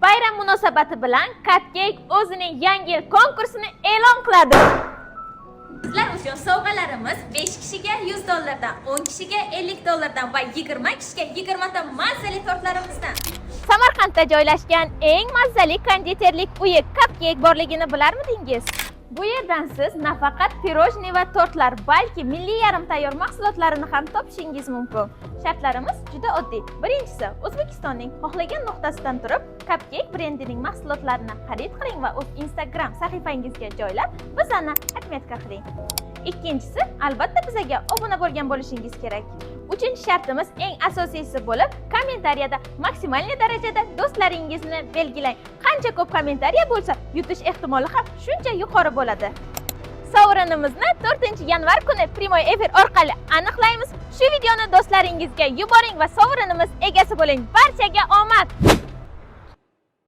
Bayram munosabati bilan Cupcake o'zining yangi yil konkursini e'lon qiladi. Sizlar uchun sovg'alarimiz 5 kishiga $100 dan, 10 kishiga $50 va 20 kishiga 20 ta mazali tortlarimizdan. Samarqandda joylashgan eng mazali konditerlik uyi Cupcake borligini bilarmidingiz? Bu yerdan siz nafaqat pirojni va tortlar, balki milliy yarim tayyor mahsulotlarini ham topishingiz mumkin. Shartlarimiz juda oddiy. Birinchisi, O'zbekistonning xohlagan nuqtasidan turib, Cupcake brendining mahsulotlarini xarid qiling va o'z Instagram sahifangizga joylab, bizani отметка qiling. Ikkinchisi, albatta bizga obuna bo'lgan bo'lishingiz kerak. Uchinchi shartimiz eng asosiysi bo'lib, kommentariyada maksimal darajada do'stlaringizni belgilang. Qancha ko'p kommentariya bo'lsa, yutish ehtimoli ham shuncha yuqori bo'ladi. Sovrinimizni 4-yanvar kuni primoy efir orqali aniqlaymiz. Shu videoni do'stlaringizga yuboring va sovrinimiz egasi bo'ling. Barchaga omad!